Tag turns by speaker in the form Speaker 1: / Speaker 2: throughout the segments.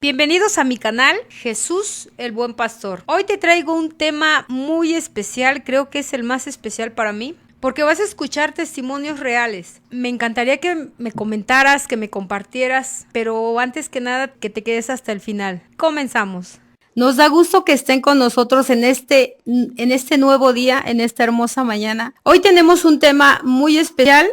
Speaker 1: Bienvenidos a mi canal, Jesús el Buen Pastor. Hoy te traigo un tema muy especial, creo que es el más especial para mí, porque vas a escuchar testimonios reales. Me encantaría que me comentaras, que me compartieras, pero antes que nada que te quedes hasta el final. Comenzamos. Nos da gusto que estén con nosotros en este nuevo día, en esta hermosa mañana. Hoy tenemos un tema muy especial.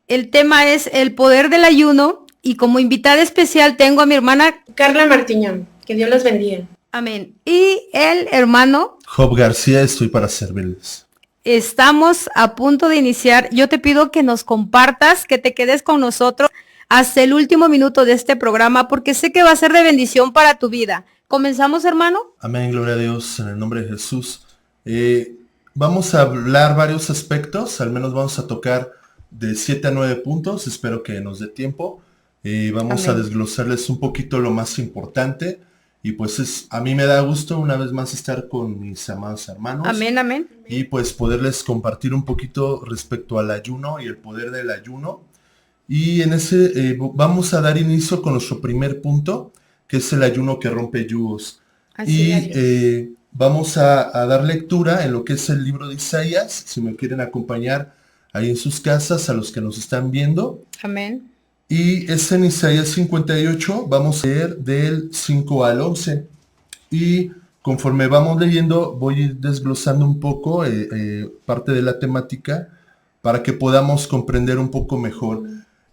Speaker 1: El tema es el poder del ayuno. Y como invitada especial tengo a mi hermana
Speaker 2: Carla Martiñón. Que Dios los bendiga.
Speaker 1: Amén. Y el hermano
Speaker 3: Job García, estoy para servirles.
Speaker 1: Estamos a punto de iniciar. Yo te pido que nos compartas, que te quedes con nosotros hasta el último minuto de este programa, porque sé que va a ser de bendición para tu vida. ¿Comenzamos, hermano?
Speaker 3: Amén, gloria a Dios, en el nombre de Jesús. Vamos a hablar varios aspectos, al menos vamos a tocar de 7 a 9 puntos, espero que nos dé tiempo. Vamos
Speaker 1: Amén.
Speaker 3: a desglosarles un poquito lo más importante. Y pues a mí me da gusto una vez más estar con mis amados hermanos.
Speaker 1: Amén, amén.
Speaker 3: Y pues poderles compartir un poquito respecto al ayuno y el poder del ayuno. Y en ese vamos a dar inicio con nuestro primer punto, que es el ayuno que rompe yugos.
Speaker 1: Así
Speaker 3: Y vamos a dar lectura en lo que es el libro de Isaías, si me quieren acompañar ahí en sus casas, a los que nos están viendo.
Speaker 1: Amén.
Speaker 3: Y es en Isaías 58, vamos a leer del 5 al 11. Y conforme vamos leyendo, voy a ir desglosando un poco parte de la temática para que podamos comprender un poco mejor.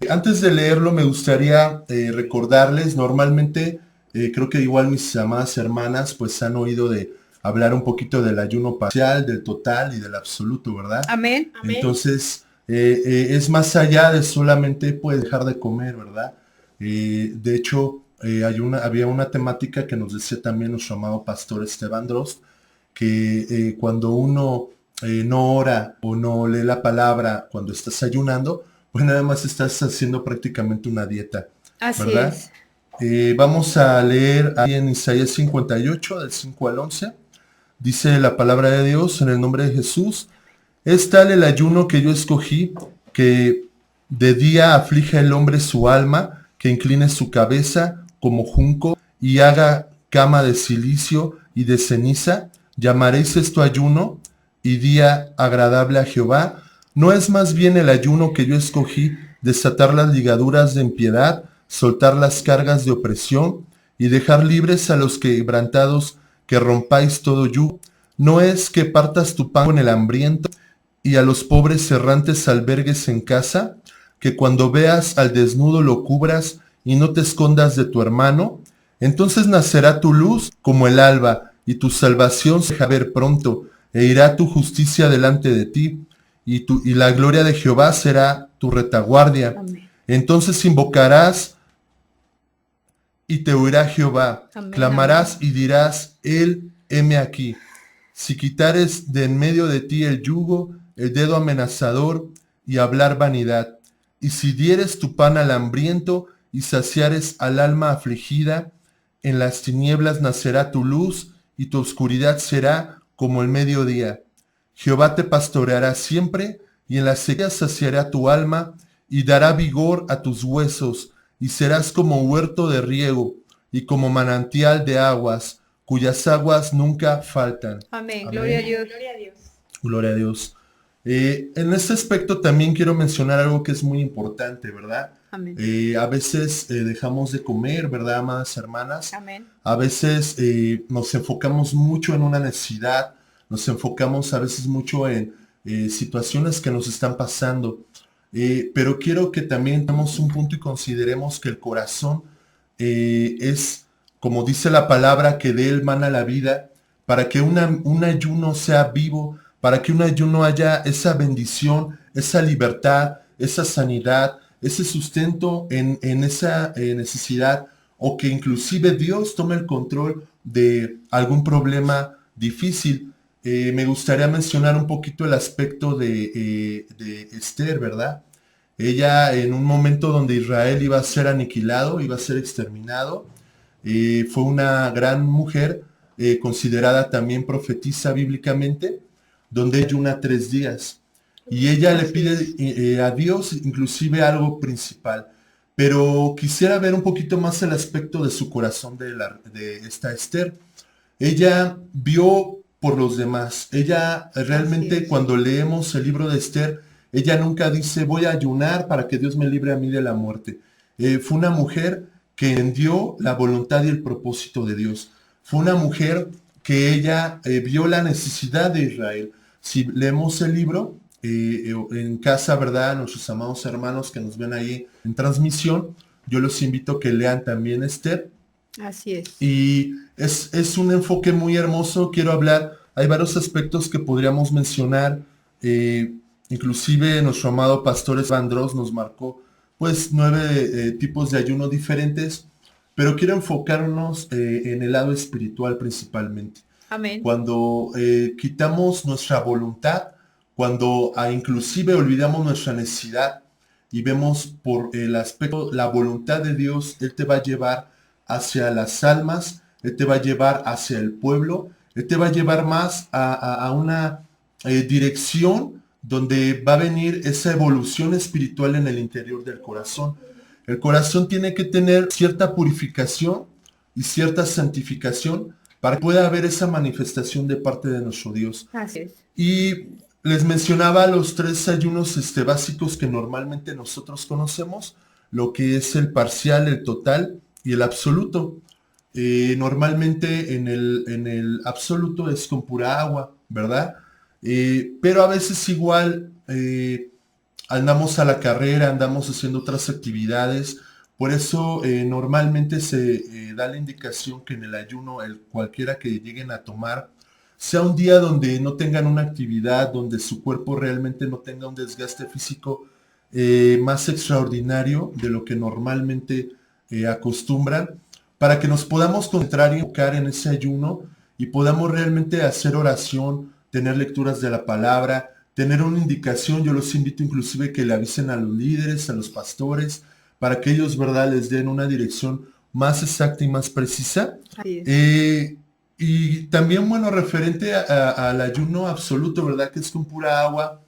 Speaker 3: Antes de leerlo, me gustaría recordarles, normalmente, creo que igual mis amadas hermanas, pues han oído de hablar un poquito del ayuno parcial, del total y del absoluto, ¿verdad?
Speaker 1: Amén.
Speaker 3: Entonces, es más allá de solamente pues dejar de comer, ¿verdad? De hecho, había una temática que nos decía también nuestro amado pastor Esteban Drost, que cuando uno no ora o no lee la palabra cuando estás ayunando, pues nada más estás haciendo prácticamente una dieta,
Speaker 1: Así
Speaker 3: ¿verdad?
Speaker 1: es.
Speaker 3: Vamos a leer ahí en Isaías 58, del 5 al 11. Dice la palabra de Dios en el nombre de Jesús. Es tal el ayuno que yo escogí, que de día aflige el hombre su alma, que incline su cabeza como junco y haga cama de cilicio y de ceniza. Llamaréis esto ayuno y día agradable a Jehová. ¿No es más bien el ayuno que yo escogí, desatar las ligaduras de impiedad, soltar las cargas de opresión y dejar libres a los quebrantados, que rompáis todo yugo? ¿No es que partas tu pan con el hambriento y a los pobres errantes albergues en casa? Que cuando veas al desnudo lo cubras y no te escondas de tu hermano. Entonces nacerá tu luz como el alba, y tu salvación se dejará ver pronto, e irá tu justicia delante de ti, y la gloria de Jehová será tu retaguardia.
Speaker 1: Amén.
Speaker 3: Entonces invocarás y te oirá Jehová.
Speaker 1: Amén,
Speaker 3: Clamarás
Speaker 1: amén.
Speaker 3: y dirás, Él, heme aquí. Si quitares de en medio de ti el yugo, el dedo amenazador y hablar vanidad, y si dieres tu pan al hambriento y saciares al alma afligida, en las tinieblas nacerá tu luz y tu oscuridad será como el mediodía. Jehová te pastoreará siempre y en las sequías saciará tu alma y dará vigor a tus huesos, y serás como huerto de riego y como manantial de aguas, cuyas aguas nunca faltan.
Speaker 1: Amén.
Speaker 3: Amén.
Speaker 1: Gloria a Dios.
Speaker 2: Gloria a Dios.
Speaker 3: Gloria a Dios. En este aspecto también quiero mencionar algo que es muy importante, ¿verdad?
Speaker 1: Amén.
Speaker 3: A veces dejamos de comer, ¿verdad, amadas hermanas?
Speaker 1: Amén.
Speaker 3: A veces nos enfocamos mucho en una necesidad, nos enfocamos a veces mucho en situaciones que nos están pasando. Pero quiero que también demos un punto y consideremos que el corazón es, como dice la palabra, que de él mana la vida, para que un ayuno sea vivo, para que un ayuno haya esa bendición, esa libertad, esa sanidad, ese sustento en esa necesidad, o que inclusive Dios tome el control de algún problema difícil. Me gustaría mencionar un poquito el aspecto de Esther, ¿verdad? Ella en un momento donde Israel iba a ser aniquilado, iba a ser exterminado, fue una gran mujer, considerada también profetisa bíblicamente, donde ayuna 3 días. Y ella le pide a Dios inclusive algo principal. pero quisiera ver un poquito más el aspecto de su corazón de esta Esther. Ella vio por los demás. Ella
Speaker 1: Así
Speaker 3: realmente
Speaker 1: es.
Speaker 3: cuando leemos el libro de Esther, ella nunca dice voy a ayunar para que Dios me libre a mí de la muerte. Fue una mujer que entendió la voluntad y el propósito de Dios. Fue una mujer que ella vio la necesidad de Israel. Si leemos el libro en casa, ¿verdad? Nuestros amados hermanos que nos ven ahí en transmisión, yo los invito a que lean también Esther.
Speaker 1: Así es.
Speaker 3: Y es un enfoque muy hermoso. Quiero hablar, hay varios aspectos que podríamos mencionar. Inclusive nuestro amado pastor Esvandros nos marcó pues 9 tipos de ayuno diferentes, pero quiero enfocarnos en el lado espiritual principalmente.
Speaker 1: Amén.
Speaker 3: Cuando quitamos nuestra voluntad, cuando inclusive olvidamos nuestra necesidad y vemos por el aspecto, la voluntad de Dios, Él te va a llevar hacia las almas, Él te va a llevar hacia el pueblo, Él te va a llevar más a una dirección donde va a venir esa evolución espiritual en el interior del corazón. El corazón tiene que tener cierta purificación y cierta santificación para que pueda haber esa manifestación de parte de nuestro Dios.
Speaker 1: Así es.
Speaker 3: Y les mencionaba los 3 ayunos básicos que normalmente nosotros conocemos, lo que es el parcial, el total y el absoluto. Normalmente en el absoluto es con pura agua, ¿verdad? Pero a veces igual andamos a la carrera, andamos haciendo otras actividades. Por eso normalmente se da la indicación que en el ayuno, cualquiera que lleguen a tomar, sea un día donde no tengan una actividad, donde su cuerpo realmente no tenga un desgaste físico más extraordinario de lo que normalmente acostumbran, para que nos podamos concentrar y enfocar en ese ayuno y podamos realmente hacer oración, tener lecturas de la palabra, tener una indicación. Yo los invito inclusive que le avisen a los líderes, a los pastores, para que ellos, ¿verdad?, les den una dirección más exacta y más precisa.
Speaker 1: Así es.
Speaker 3: Y también, bueno, referente al ayuno absoluto, ¿verdad?, que es con pura agua,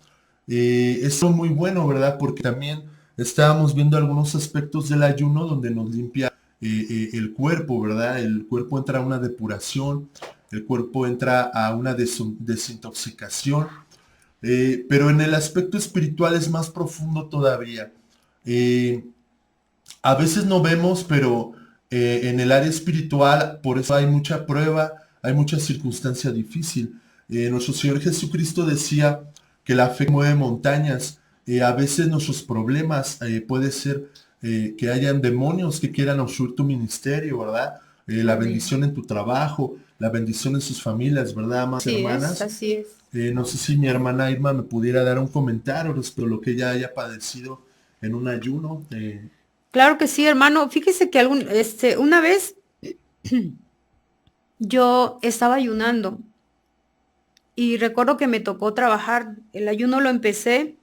Speaker 3: es muy bueno, ¿verdad?, porque también estábamos viendo algunos aspectos del ayuno donde nos limpia el cuerpo, ¿verdad? El cuerpo entra a una depuración, el cuerpo entra a una desintoxicación, pero en el aspecto espiritual es más profundo todavía. Eh, a veces no vemos, pero en el área espiritual, por eso hay mucha prueba, hay mucha circunstancia difícil. Nuestro Señor Jesucristo decía que la fe mueve montañas. A veces nuestros problemas puede ser que hayan demonios que quieran obstruir tu ministerio, ¿verdad? La
Speaker 1: Amén.
Speaker 3: bendición en tu trabajo, la bendición en sus familias, ¿verdad, más
Speaker 1: Así es,
Speaker 3: hermanas?
Speaker 1: así es.
Speaker 3: No sé si mi hermana Irma me pudiera dar un comentario respecto a lo que ella haya padecido en un ayuno.
Speaker 1: Claro que sí, hermano. Fíjese que una vez yo estaba ayunando y recuerdo que me tocó trabajar. El ayuno lo empecé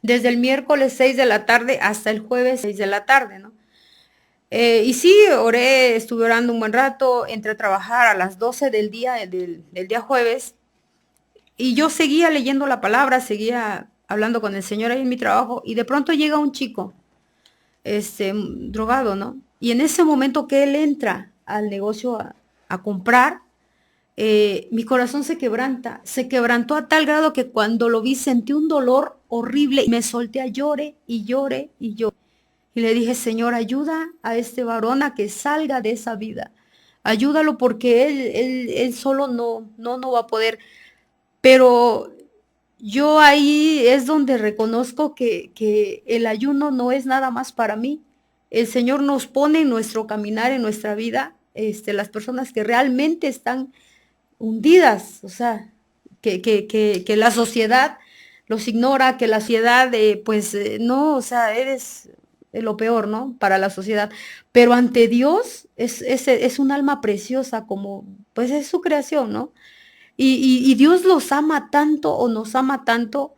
Speaker 1: desde el miércoles 6 de la tarde hasta el jueves 6 de la tarde, ¿no? Y sí, oré, estuve orando un buen rato, entré a trabajar a las 12 del día, del día jueves, y yo seguía leyendo la palabra, seguía hablando con el Señor ahí en mi trabajo, y de pronto llega un chico, drogado, ¿no? Y en ese momento que él entra al negocio a comprar, mi corazón se quebrantó a tal grado que cuando lo vi sentí un dolor horrible y me solté a llore y llore y llore. Y le dije, Señor, ayuda a este varón a que salga de esa vida. Ayúdalo porque él solo no va a poder. Pero yo ahí es donde reconozco que el ayuno no es nada más para mí. El Señor nos pone en nuestro caminar, en nuestra vida, las personas que realmente están hundidas, o sea, que la sociedad los ignora, que la sociedad, no, o sea, eres lo peor, ¿no? Para la sociedad. Pero ante Dios es un alma preciosa, como, pues es su creación, ¿no? Y Dios los ama tanto o nos ama tanto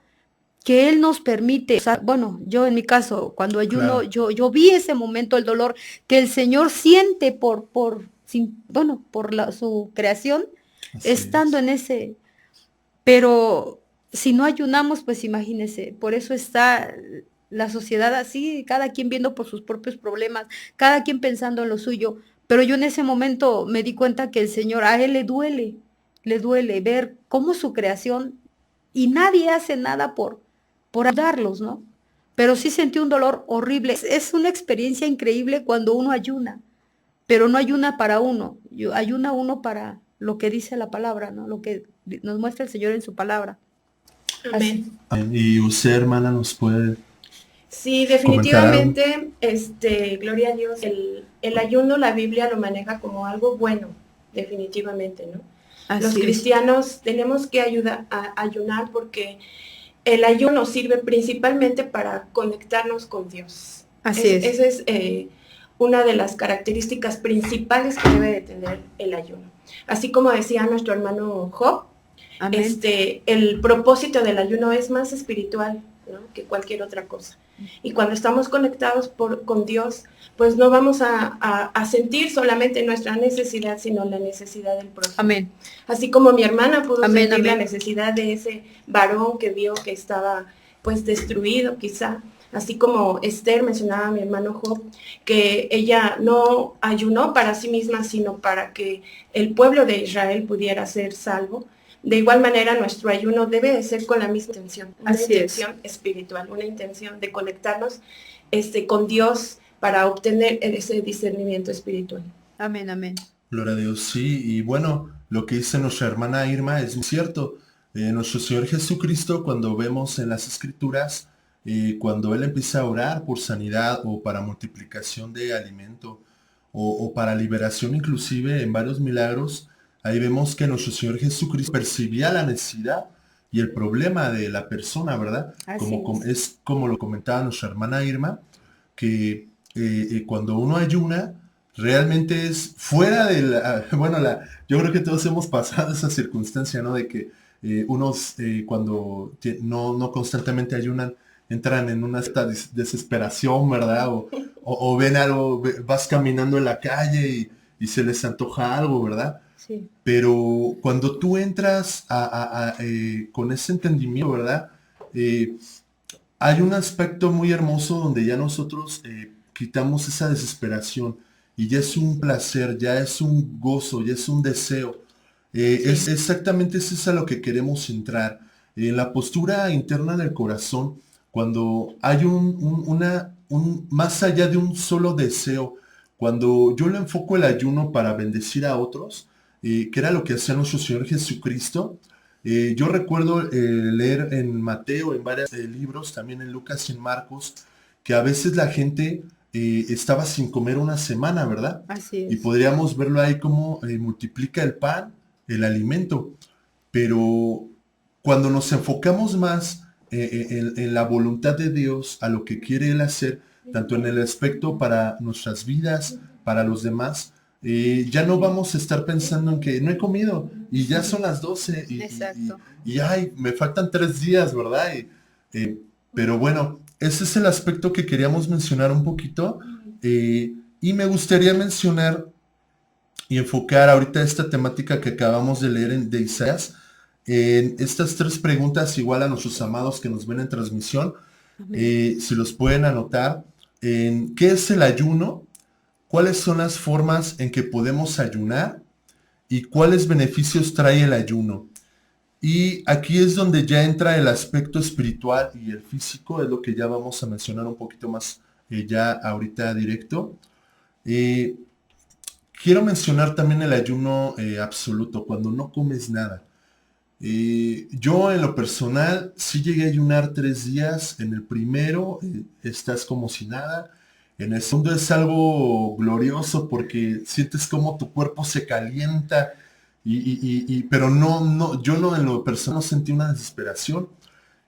Speaker 1: que Él nos permite, o sea, bueno, yo en mi caso, cuando ayuno,
Speaker 3: Claro,
Speaker 1: yo vi ese momento, el dolor que el Señor siente por su creación,
Speaker 3: así
Speaker 1: estando
Speaker 3: es.
Speaker 1: en ese, pero si no ayunamos, pues imagínese, por eso está la sociedad así, cada quien viendo por sus propios problemas, cada quien pensando en lo suyo. Pero yo en ese momento me di cuenta que el Señor, a Él le duele ver cómo su creación y nadie hace nada por ayudarlos, ¿no? Pero sí sentí un dolor horrible. Es una experiencia increíble cuando uno ayuna, pero no ayuna para uno, ayuna uno para lo que dice la palabra, ¿no? Lo que nos muestra el Señor en su palabra. Así.
Speaker 2: Amén.
Speaker 3: Y usted, hermana, nos puede
Speaker 2: Sí,
Speaker 3: comentar algo.
Speaker 2: definitivamente, gloria a Dios, el ayuno la Biblia lo maneja como algo bueno, definitivamente, ¿no? Los
Speaker 1: Así es.
Speaker 2: cristianos tenemos que ayunar porque el ayuno sirve principalmente para conectarnos con Dios.
Speaker 1: Así es.
Speaker 2: Esa es una de las características principales que debe de tener el ayuno. Así como decía nuestro hermano Job,
Speaker 1: Amén.
Speaker 2: el propósito del ayuno es más espiritual, ¿no?, que cualquier otra cosa. Y cuando estamos conectados con Dios, pues no vamos a sentir solamente nuestra necesidad, sino la necesidad del prójimo.
Speaker 1: Amén.
Speaker 2: Así como mi hermana pudo
Speaker 1: Amén,
Speaker 2: sentir la
Speaker 1: amén.
Speaker 2: necesidad de ese varón que vio que estaba pues destruido quizá. Así como Esther mencionaba a mi hermano Job, que ella no ayunó para sí misma, sino para que el pueblo de Israel pudiera ser salvo. De igual manera, nuestro ayuno debe de ser con la misma intención, una
Speaker 1: Así es.
Speaker 2: intención espiritual, una intención de conectarnos con Dios para obtener ese discernimiento espiritual.
Speaker 1: Amén, amén.
Speaker 3: Gloria a Dios, sí. Y bueno, lo que dice nuestra hermana Irma es muy cierto. Nuestro Señor Jesucristo, cuando vemos en las Escrituras, cuando Él empieza a orar por sanidad o para multiplicación de alimento o para liberación inclusive en varios milagros, ahí vemos que nuestro Señor Jesucristo percibía la necesidad y el problema de la persona, ¿verdad?
Speaker 1: Así
Speaker 3: Es como lo comentaba nuestra hermana Irma, que cuando uno ayuna, realmente es fuera de la, bueno, yo creo que todos hemos pasado esa circunstancia, ¿no? De que unos cuando no constantemente ayunan, entran en una desesperación, ¿verdad? O ven algo, vas caminando en la calle y se les antoja algo, ¿verdad?
Speaker 1: Sí.
Speaker 3: Pero cuando tú entras con ese entendimiento, ¿verdad? Hay un aspecto muy hermoso donde ya nosotros quitamos esa desesperación y ya es un placer, ya es un gozo, ya es un deseo. Es exactamente eso es a lo que queremos entrar. En la postura interna del corazón, cuando hay más allá de un solo deseo, cuando yo le enfoco el ayuno para bendecir a otros, que era lo que hacía nuestro Señor Jesucristo. Yo recuerdo leer en Mateo, en varios libros, también en Lucas y en Marcos, que a veces la gente estaba sin comer una semana, ¿verdad?
Speaker 1: Así
Speaker 3: Y
Speaker 1: es.
Speaker 3: podríamos verlo ahí como multiplica el pan, el alimento. Pero cuando nos enfocamos más en la voluntad de Dios, a lo que quiere Él hacer, tanto en el aspecto para nuestras vidas, para los demás, ya no vamos a estar pensando en que no he comido y ya son las 12
Speaker 1: Exacto.
Speaker 3: y ay, me faltan 3 días, ¿verdad? Pero bueno, ese es el aspecto que queríamos mencionar un poquito y me gustaría mencionar y enfocar ahorita esta temática que acabamos de leer de Isaías en estas 3 preguntas igual a nuestros amados que nos ven en transmisión, si los pueden anotar, en qué es el ayuno, cuáles son las formas en que podemos ayunar y cuáles beneficios trae el ayuno. Y aquí es donde ya entra el aspecto espiritual y el físico, es lo que ya vamos a mencionar un poquito más ya ahorita directo. Quiero mencionar también el ayuno absoluto, cuando no comes nada. Yo en lo personal sí llegué a ayunar 3 días. En el primero estás como si nada. En el segundo es algo glorioso porque sientes como tu cuerpo se calienta. Pero yo no en lo personal no sentí una desesperación.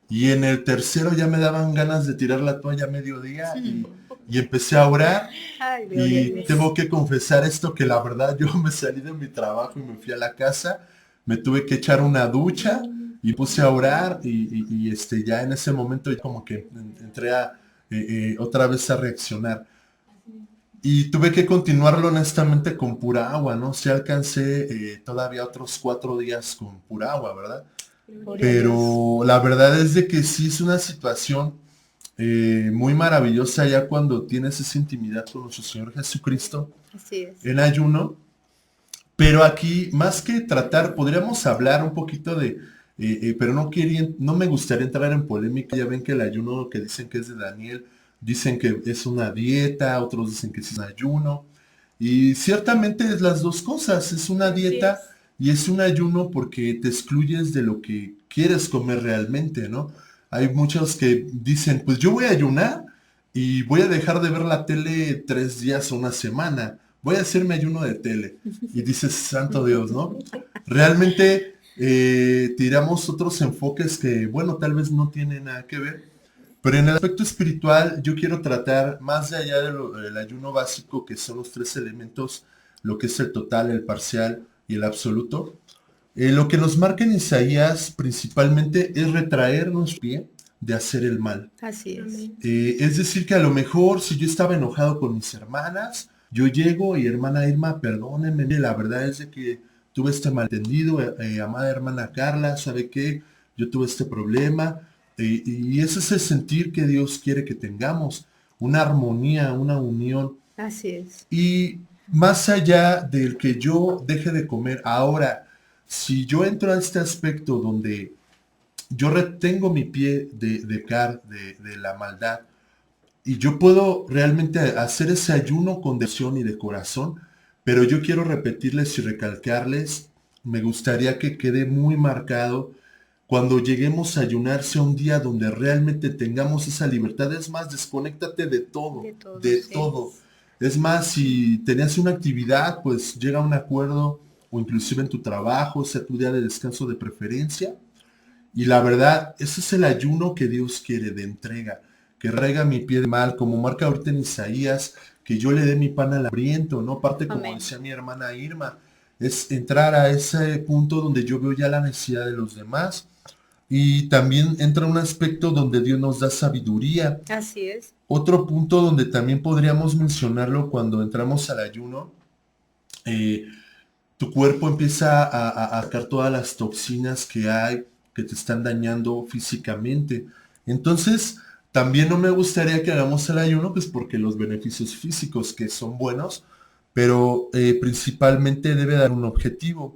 Speaker 3: Y en el tercero ya me daban ganas de tirar la toalla a mediodía y empecé a orar.
Speaker 1: Ay, gloria a
Speaker 3: Y
Speaker 1: Dios.
Speaker 3: tengo que confesar esto, que la verdad yo me salí de mi trabajo y me fui a la casa, me tuve que echar una ducha y puse a orar ya en ese momento ya como que entré otra vez a reaccionar. Y tuve que continuarlo honestamente con pura agua, ¿no? Sí alcancé todavía otros 4 días con pura agua, ¿verdad?
Speaker 1: Gloria a Dios.
Speaker 3: Pero la verdad es de que sí es una situación muy maravillosa ya cuando tienes esa intimidad con nuestro Señor Jesucristo
Speaker 1: Así es.
Speaker 3: en ayuno. Pero aquí, más que tratar, podríamos hablar un poquito de, pero no me gustaría entrar en polémica. Ya ven que el ayuno que dicen que es de Daniel, dicen que es una dieta, otros dicen que es un ayuno. Y ciertamente es las dos cosas, es una
Speaker 2: Así
Speaker 3: dieta
Speaker 2: es.
Speaker 3: y es un ayuno porque te excluyes de lo que quieres comer realmente, ¿no? Hay muchos que dicen, pues yo voy a ayunar y voy a dejar de ver la tele 3 días o una semana. Voy a hacerme ayuno de tele. Y dices, santo Dios, ¿no? Realmente tiramos otros enfoques que, bueno, tal vez no tienen nada que ver. Pero en el aspecto espiritual, yo quiero tratar más de allá del ayuno básico, que son los 3 elementos, lo que es el total, el parcial y el absoluto. Lo que nos marca en Isaías principalmente es retraernos pie de hacer el mal.
Speaker 1: Así es.
Speaker 2: Amén.
Speaker 3: Es decir, que a lo mejor si yo estaba enojado con mis hermanas, yo llego y hermana Irma, perdónenme, mire, la verdad es de que tuve este malentendido, amada hermana Carla, ¿sabe qué? Yo tuve este problema. Y ese es el sentir que Dios quiere que tengamos, una armonía, una unión.
Speaker 1: Así es.
Speaker 3: Y más allá del que yo deje de comer, ahora, si yo entro a este aspecto donde yo retengo mi pie de la maldad, y yo puedo realmente hacer ese ayuno con devoción y de corazón, pero yo quiero repetirles y recalcarles, me gustaría que quede muy marcado cuando lleguemos a ayunar sea un día donde realmente tengamos esa libertad. Es más, desconéctate de todo,
Speaker 1: De todo,
Speaker 3: de
Speaker 1: sí.
Speaker 3: todo. Es más, si tenías una actividad, pues llega a un acuerdo o inclusive en tu trabajo, sea tu día de descanso de preferencia. Y la verdad, ese es el ayuno que Dios quiere de entrega, que raiga mi pie de mal, como marca ahorita en Isaías, que yo le dé mi pan al hambriento, ¿no? Parte como
Speaker 1: Amén.
Speaker 3: decía mi hermana Irma, es entrar a ese punto donde yo veo ya la necesidad de los demás. Y también entra un aspecto donde Dios nos da sabiduría.
Speaker 1: Así es.
Speaker 3: Otro punto donde también podríamos mencionarlo cuando entramos al ayuno, eh, tu cuerpo empieza a sacar todas las toxinas que hay, que te están dañando físicamente. Entonces, también no me gustaría que hagamos el ayuno, pues porque los beneficios físicos que son buenos, pero principalmente debe dar un objetivo.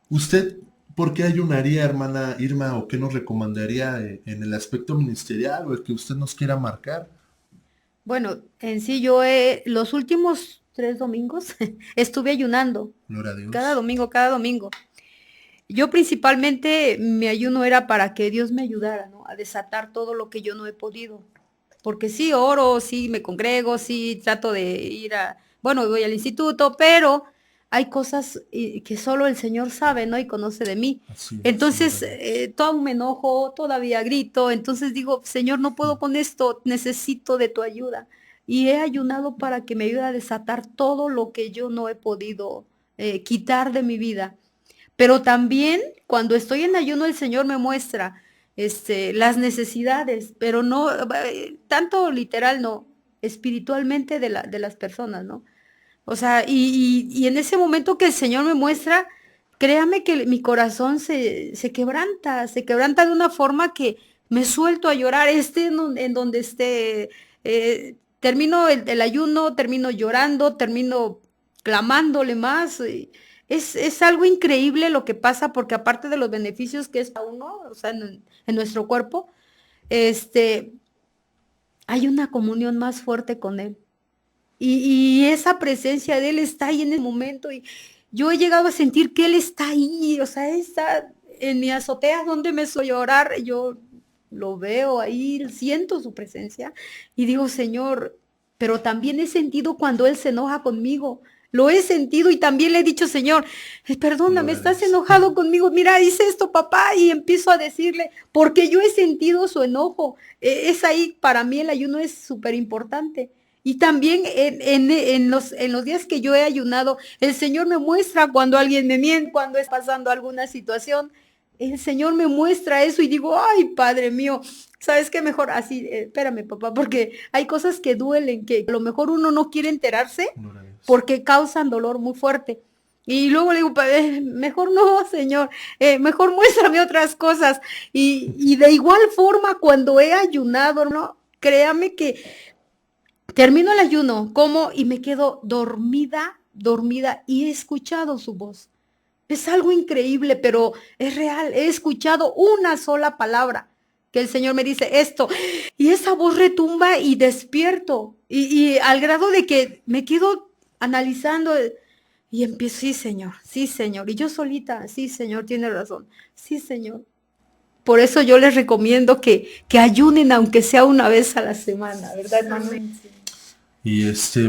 Speaker 3: ¿Usted por qué ayunaría, hermana Irma, o qué nos recomendaría en el aspecto ministerial o el que usted nos quiera marcar?
Speaker 1: Bueno, en sí los últimos 3 domingos estuve ayunando,
Speaker 3: Gloria a
Speaker 1: cada
Speaker 3: Dios.
Speaker 1: domingo, cada domingo. Yo principalmente mi ayuno era para que Dios me ayudara, ¿no? A desatar todo lo que yo no he podido. Porque sí oro, sí me congrego, sí trato de bueno, voy al instituto, pero hay cosas que solo el Señor sabe, ¿no? Y conoce de mí.
Speaker 3: Así es,
Speaker 1: Entonces,
Speaker 3: gloria a Dios.
Speaker 1: todo me enojo, todavía grito, entonces digo, Señor, no puedo con esto, necesito de tu ayuda. Y he ayunado para que me ayude a desatar todo lo que yo no he podido quitar de mi vida. Pero también cuando estoy en ayuno, el Señor me muestra las necesidades, pero no, tanto literal, no, espiritualmente de las personas, ¿no? O sea, y en ese momento que el Señor me muestra, créame que mi corazón se quebranta de una forma que me suelto a llorar, en donde esté, termino el ayuno, termino llorando, termino clamándole más. Es algo increíble lo que pasa, porque aparte de los beneficios que es a uno, o sea, en nuestro cuerpo, este, hay una comunión más fuerte con Él. Y esa presencia de Él está ahí en el momento. Y yo he llegado a sentir que Él está ahí, o sea, está en mi azotea donde me suelo llorar. Yo lo veo ahí, siento su presencia y digo, Señor, pero también he sentido cuando Él se enoja conmigo. Lo he sentido y también le he dicho, Señor, perdóname,
Speaker 3: Gloria a
Speaker 1: estás
Speaker 3: Dios.
Speaker 1: enojado conmigo. Mira, hice esto, papá, y empiezo a decirle, porque yo he sentido su enojo. Es ahí, para mí el ayuno es súper importante. Y también en los días que yo he ayunado, el Señor me muestra cuando alguien me miente, cuando es pasando alguna situación. El Señor me muestra eso y digo, ay, Padre mío, ¿sabes qué? Mejor así, espérame, papá, porque hay cosas que duelen, que a lo mejor uno no quiere enterarse
Speaker 3: Gloria a Dios.
Speaker 1: porque causan dolor muy fuerte. Y luego le digo, mejor no, Señor, mejor muéstrame otras cosas. Y de igual forma, cuando he ayunado, ¿no? créame que termino el ayuno, como y me quedo dormida y he escuchado su voz. Es algo increíble, pero es real. He escuchado una sola palabra que el Señor me dice esto y esa voz retumba y despierto y al grado de que me quedo analizando y empiezo, sí, Señor. Y yo solita, sí, Señor, tiene razón. Sí, Señor. Por eso yo les recomiendo que ayunen aunque sea una vez a la semana, ¿verdad, hermano?
Speaker 3: Y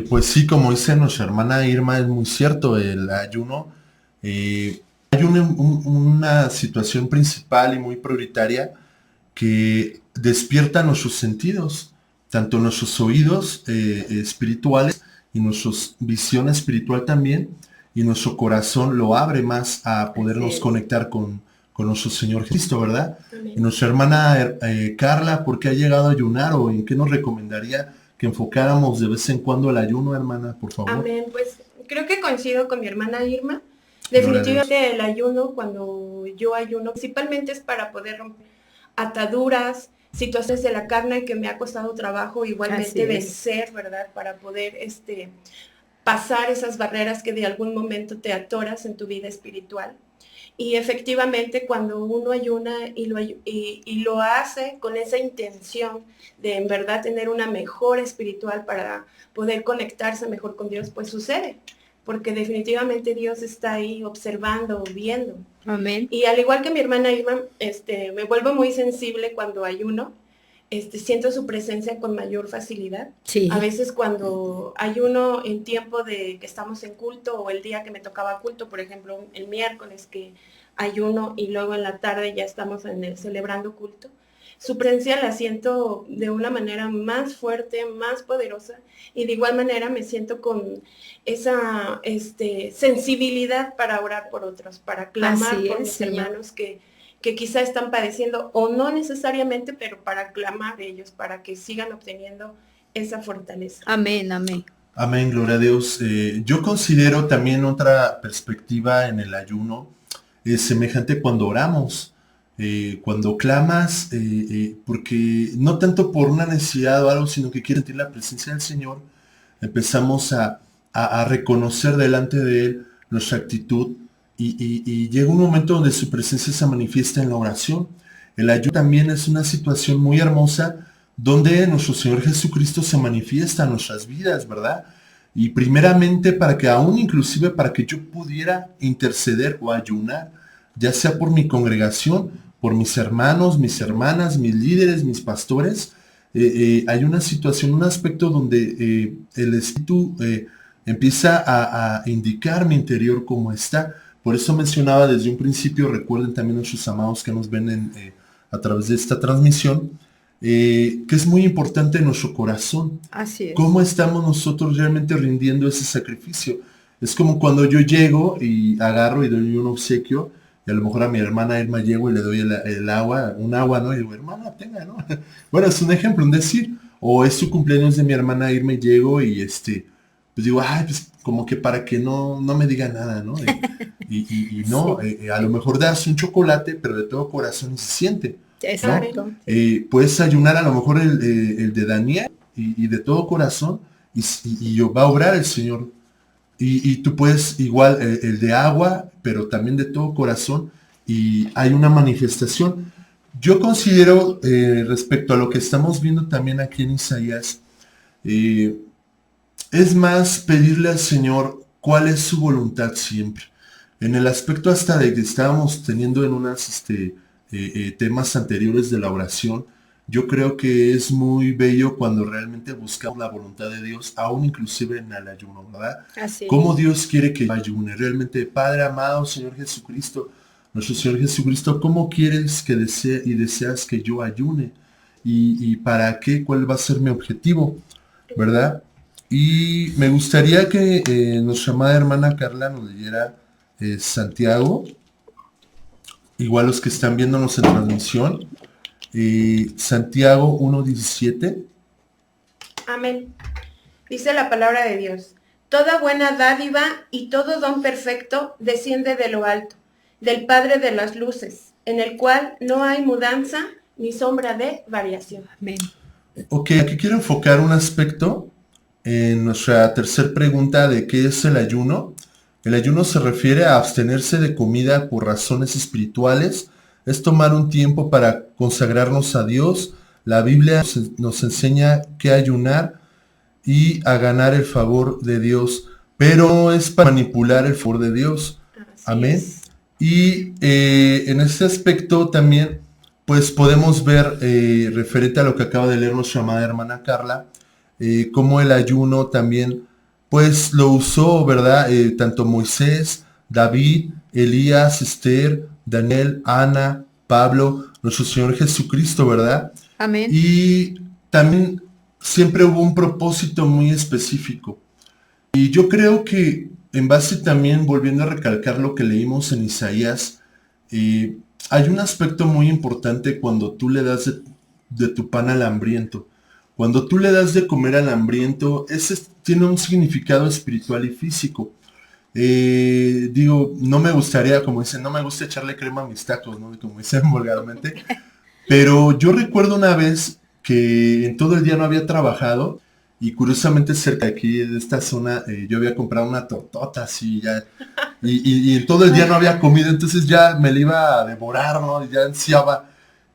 Speaker 3: pues sí, como dice nuestra hermana Irma, es muy cierto, el ayuno. Hay una situación principal y muy prioritaria que despierta nuestros sentidos, tanto nuestros oídos espirituales y nuestra visión espiritual también, y nuestro corazón lo abre más a podernos conectar con nuestro Señor Cristo, ¿verdad?
Speaker 2: Amén.
Speaker 3: Y nuestra hermana Carla, ¿por qué ha llegado a ayunar o en qué nos recomendaría que enfocáramos de vez en cuando el ayuno, hermana, por favor?
Speaker 2: Amén, pues creo que coincido con mi hermana Irma. Definitivamente el ayuno, cuando yo ayuno, principalmente es para poder romper ataduras, situaciones de la carne que me ha costado trabajo igualmente vencer, ¿verdad? Para poder pasar esas barreras que de algún momento te atoras en tu vida espiritual. Y efectivamente cuando uno ayuna y lo hace con esa intención de en verdad tener una mejor espiritual para poder conectarse mejor con Dios, pues sucede. Porque definitivamente Dios está ahí observando, viendo.
Speaker 1: Amén.
Speaker 2: Y al igual que mi hermana Irma, me vuelvo muy sensible cuando ayuno. Siento su presencia con mayor facilidad.
Speaker 1: Sí.
Speaker 2: A veces cuando ayuno en tiempo de que estamos en culto o el día que me tocaba culto, por ejemplo, el miércoles que ayuno y luego en la tarde ya estamos celebrando culto, su presencia la siento de una manera más fuerte, más poderosa y de igual manera me siento con esa sensibilidad para orar por otros, para clamar por mis hermanos que quizá están padeciendo o no necesariamente, pero para clamar de ellos, para que sigan obteniendo esa fortaleza.
Speaker 1: Amén, amén.
Speaker 3: Amén, gloria a Dios. Yo considero también otra perspectiva en el ayuno, semejante cuando oramos, cuando clamas, porque no tanto por una necesidad o algo, sino que quieres sentir la presencia del Señor, empezamos a reconocer delante de Él nuestra actitud y llega un momento donde su presencia se manifiesta en la oración. El ayuno también es una situación muy hermosa donde nuestro Señor Jesucristo se manifiesta en nuestras vidas, ¿verdad? Y primeramente para que aún inclusive para que yo pudiera interceder o ayunar, ya sea por mi congregación, por mis hermanos, mis hermanas, mis líderes, mis pastores, hay una situación, un aspecto donde el Espíritu empieza a indicar mi interior cómo está. Por eso mencionaba desde un principio, recuerden también nuestros amados que nos ven a través de esta transmisión, que es muy importante en nuestro corazón.
Speaker 1: Así es.
Speaker 3: ¿Cómo estamos nosotros realmente rindiendo ese sacrificio? Es como cuando yo llego y agarro y doy un obsequio, y a lo mejor a mi hermana Irma llego y le doy el agua, un agua, ¿no? Y digo, hermana, tenga, ¿no? Bueno, es un ejemplo, un decir. O es su cumpleaños de mi hermana Irma y llego y pues digo, ay, pues como que para que no me diga nada, ¿no? Y no, sí. A lo mejor das un chocolate, pero de todo corazón se siente.
Speaker 1: Exacto.
Speaker 3: ¿No? Puedes ayunar a lo mejor el de Daniel y de todo corazón y va a obrar el Señor. Y tú puedes igual el de agua, pero también de todo corazón y hay una manifestación. Yo considero respecto a lo que estamos viendo también aquí en Isaías, es más pedirle al Señor cuál es su voluntad siempre. En el aspecto hasta de que estábamos teniendo en unas temas anteriores de la oración, yo creo que es muy bello cuando realmente buscamos la voluntad de Dios, aún inclusive en el ayuno, ¿verdad?
Speaker 1: Así es.
Speaker 3: Cómo Dios quiere que yo ayune. Realmente, Padre amado, Señor Jesucristo, nuestro Señor Jesucristo, ¿cómo quieres que deseas que yo ayune? ¿Y para qué? ¿Cuál va a ser mi objetivo? ¿Verdad? Y me gustaría que nuestra amada hermana Carla nos leyera Santiago, igual los que están viéndonos en transmisión, Santiago 1:17.
Speaker 2: Amén. Dice la palabra de Dios: toda buena dádiva y todo don perfecto desciende de lo alto, del Padre de las luces, en el cual no hay mudanza ni sombra de variación.
Speaker 1: Amén.
Speaker 3: Ok, aquí quiero enfocar un aspecto en nuestra tercera pregunta de qué es el ayuno. El ayuno se refiere a abstenerse de comida por razones espirituales. Es tomar un tiempo para consagrarnos a Dios. La Biblia nos enseña que ayunar y a ganar el favor de Dios, pero no es para manipular el favor de Dios.
Speaker 2: Así
Speaker 3: Amén.
Speaker 2: es.
Speaker 3: Y en este aspecto también, pues podemos ver, referente a lo que acaba de leer nuestra amada hermana Carla, cómo el ayuno también, pues lo usó, ¿verdad? Tanto Moisés, David, Elías, Esther, Daniel, Ana, Pablo, nuestro Señor Jesucristo, ¿verdad?
Speaker 1: Amén.
Speaker 3: Y también siempre hubo un propósito muy específico. Y yo creo que en base también, volviendo a recalcar lo que leímos en Isaías, eh, hay un aspecto muy importante cuando tú le das de tu pan al hambriento. Cuando tú le das de comer al hambriento, ese tiene un significado espiritual y físico. Digo, no me gustaría, como dicen, no me gusta echarle crema a mis tacos, ¿no? Como dicen vulgarmente. Pero yo recuerdo una vez que en todo el día no había trabajado y curiosamente cerca de aquí, de esta zona, yo había comprado una tortota así ya. Y en todo el día no había comido, entonces ya me la iba a devorar, ¿no? Ya ansiaba.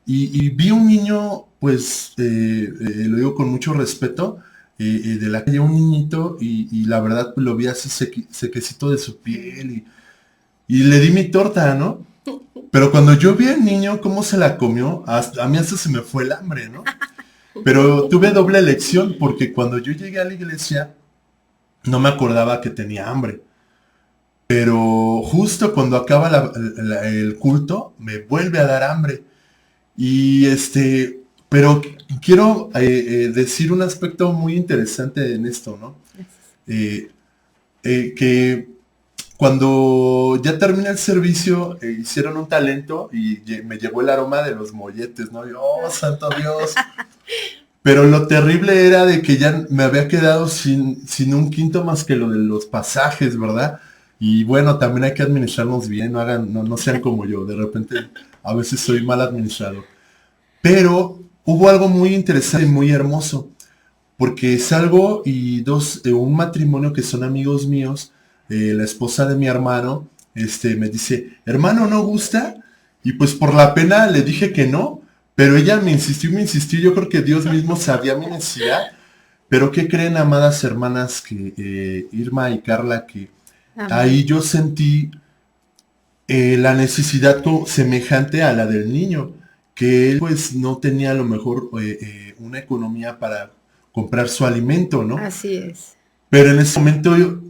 Speaker 3: Y vi un niño, pues, lo digo con mucho respeto, de la calle, un niñito, y la verdad pues, lo vi así sequecito de su piel y le di mi torta, ¿no? Pero cuando yo vi al niño cómo se la comió, a mí hasta se me fue el hambre, ¿no? Pero tuve doble lección porque cuando yo llegué a la iglesia no me acordaba que tenía hambre. Pero justo cuando acaba el culto me vuelve a dar hambre. Y pero quiero decir un aspecto muy interesante en esto, ¿no? Eh, que cuando ya termina el servicio, hicieron un talento y me llegó el aroma de los molletes, ¿no? Y, oh, santo Dios. Pero lo terrible era de que ya me había quedado sin un quinto más que lo de los pasajes, ¿verdad? Y bueno, también hay que administrarnos bien, no sean como yo, de repente a veces soy mal administrador. Pero hubo algo muy interesante y muy hermoso, porque salgo y un matrimonio que son amigos míos, la esposa de mi hermano, me dice, hermano, ¿no gusta? Y pues por la pena le dije que no, pero ella me insistió, yo creo que Dios mismo sabía mi necesidad, pero ¿qué creen, amadas hermanas, que Irma y Carla, que
Speaker 1: Amén.
Speaker 3: ahí yo sentí la necesidad semejante a la del niño, que él pues no tenía a lo mejor una economía para comprar su alimento, ¿no?
Speaker 1: Así es.
Speaker 3: Pero en ese momento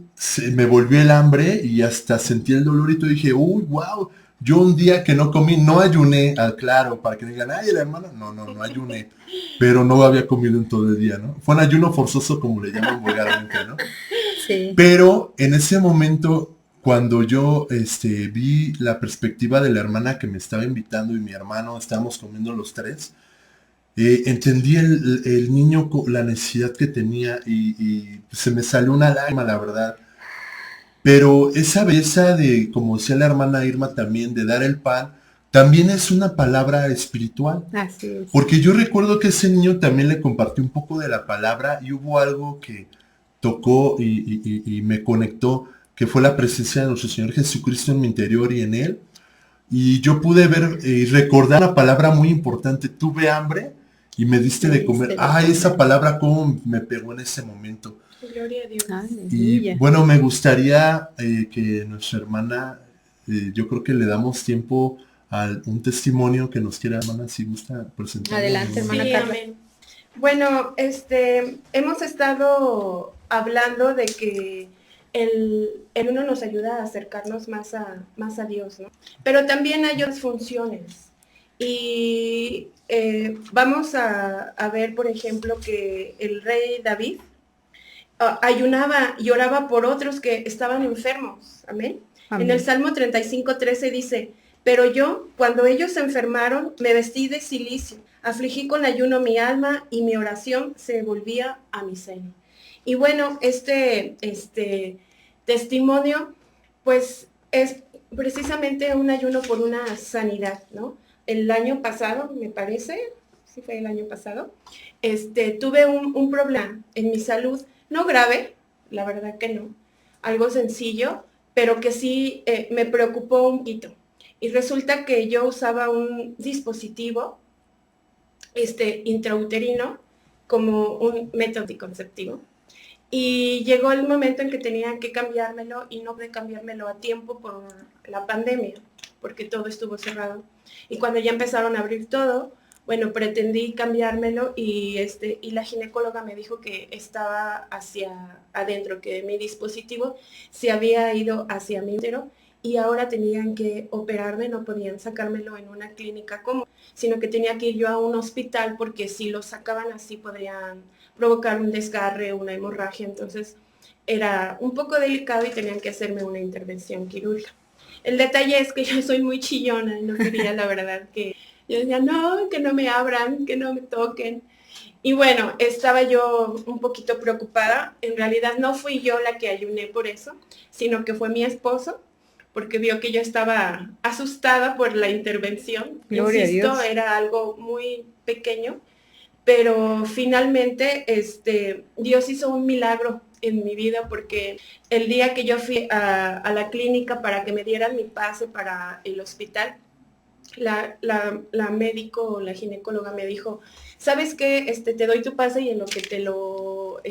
Speaker 3: me volvió el hambre y hasta sentí el dolor y dije, uy, wow, yo un día que no comí, no ayuné, claro, para que digan, ay, la hermana, no ayuné, pero no había comido en todo el día, ¿no? Fue un ayuno forzoso como le llaman vulgarmente, ¿no?
Speaker 1: Sí.
Speaker 3: Pero en ese momento, cuando yo vi la perspectiva de la hermana que me estaba invitando y mi hermano, estábamos comiendo los tres, entendí el niño, la necesidad que tenía y se me salió una lágrima, la verdad. Pero esa belleza de, como decía la hermana Irma también, de dar el pan, también es una palabra espiritual.
Speaker 1: Así es.
Speaker 3: Porque yo recuerdo que ese niño también le compartió un poco de la palabra y hubo algo que tocó y me conectó, que fue la presencia de nuestro Señor Jesucristo en mi interior y en él. Y yo pude ver y recordar una palabra muy importante. Tuve hambre y me diste de comer. Ay, esa palabra cómo me pegó en ese momento.
Speaker 2: Gloria a Dios.
Speaker 3: Y
Speaker 1: Aleluya.
Speaker 3: bueno, me gustaría que nuestra hermana, yo creo que le damos tiempo a un testimonio que nos quiera, hermana, si gusta presentar.
Speaker 1: Adelante, hermana
Speaker 2: Sí,
Speaker 1: Carla.
Speaker 2: amén. Bueno, hemos estado hablando de que el uno nos ayuda a acercarnos más a Dios, ¿no? Pero también hay otras funciones. Y vamos a ver, por ejemplo, que el rey David ayunaba y oraba por otros que estaban enfermos. Amén.
Speaker 1: Amén.
Speaker 2: En el Salmo 35:13 dice, pero yo, cuando ellos se enfermaron, me vestí de cilicio, afligí con ayuno mi alma y mi oración se volvía a mi seno. Y bueno, este testimonio, pues es precisamente un ayuno por una sanidad, ¿no? El año pasado, me parece, sí fue el año pasado, tuve un problema en mi salud, no grave, la verdad que no, algo sencillo, pero que sí me preocupó un poquito. Y resulta que yo usaba un dispositivo intrauterino como un método anticonceptivo. Y llegó el momento en que tenía que cambiármelo y no pude cambiármelo a tiempo por la pandemia, porque todo estuvo cerrado. Y cuando ya empezaron a abrir todo, bueno, pretendí cambiármelo y la ginecóloga me dijo que estaba hacia adentro, que mi dispositivo se había ido hacia mi útero y ahora tenían que operarme, no podían sacármelo en una clínica común, sino que tenía que ir yo a un hospital porque si lo sacaban así podrían provocar un desgarre, una hemorragia, entonces era un poco delicado y tenían que hacerme una intervención quirúrgica. El detalle es que yo soy muy chillona y no quería, la verdad, que yo decía, no, que no me abran, que no me toquen. Y bueno, estaba yo un poquito preocupada. En realidad no fui yo la que ayuné por eso, sino que fue mi esposo, porque vio que yo estaba asustada por la intervención.
Speaker 1: Gloria
Speaker 2: Insisto,
Speaker 1: a Dios.
Speaker 2: era algo muy pequeño, pero finalmente Dios hizo un milagro en mi vida porque el día que yo fui a la clínica para que me dieran mi pase para el hospital, la médico o la ginecóloga me dijo, ¿sabes qué? Te doy tu pase y en lo que te lo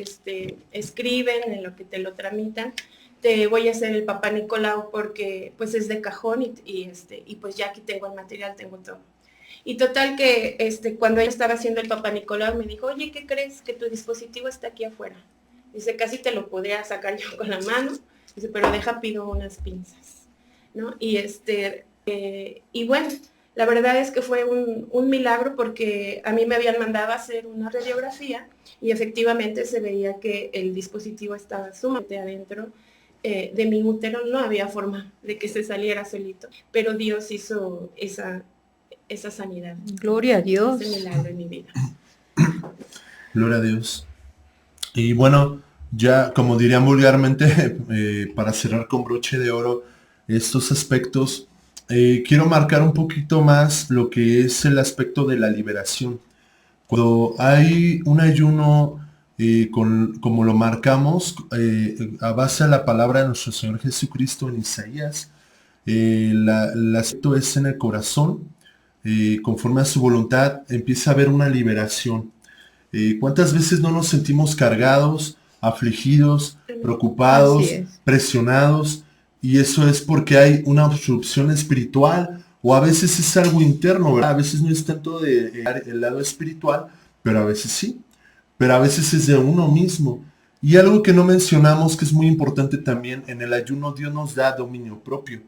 Speaker 2: escriben, en lo que te lo tramitan, te voy a hacer el Papá Nicolau porque pues es de cajón y pues ya aquí tengo el material, tengo todo. Y total que cuando ella estaba haciendo el Papá Nicolau me dijo, oye, ¿qué crees? Que tu dispositivo está aquí afuera. Dice, casi te lo podría sacar yo con la mano. Dice, pero pido unas pinzas, ¿no? Y bueno, la verdad es que fue un milagro porque a mí me habían mandado a hacer una radiografía y efectivamente se veía que el dispositivo estaba sumamente adentro de mi útero. No había forma de que se saliera solito, pero Dios hizo esa sanidad.
Speaker 1: Gloria a Dios.
Speaker 2: Ese milagro en mi vida.
Speaker 3: Gloria a Dios. Y bueno, ya como dirían vulgarmente, para cerrar con broche de oro estos aspectos, quiero marcar un poquito más lo que es el aspecto de la liberación. Cuando hay un ayuno, como lo marcamos, a base de la palabra de nuestro Señor Jesucristo en Isaías, el aspecto es en el corazón, conforme a su voluntad, empieza a haber una liberación. ¿Cuántas veces no nos sentimos cargados, afligidos, preocupados, presionados? Y eso es porque hay una obstrucción espiritual, o a veces es algo interno, ¿verdad? A veces no es tanto del lado espiritual, pero a veces sí. Pero a veces es de uno mismo. Y algo que no mencionamos, que es muy importante también, en el ayuno Dios nos da dominio propio.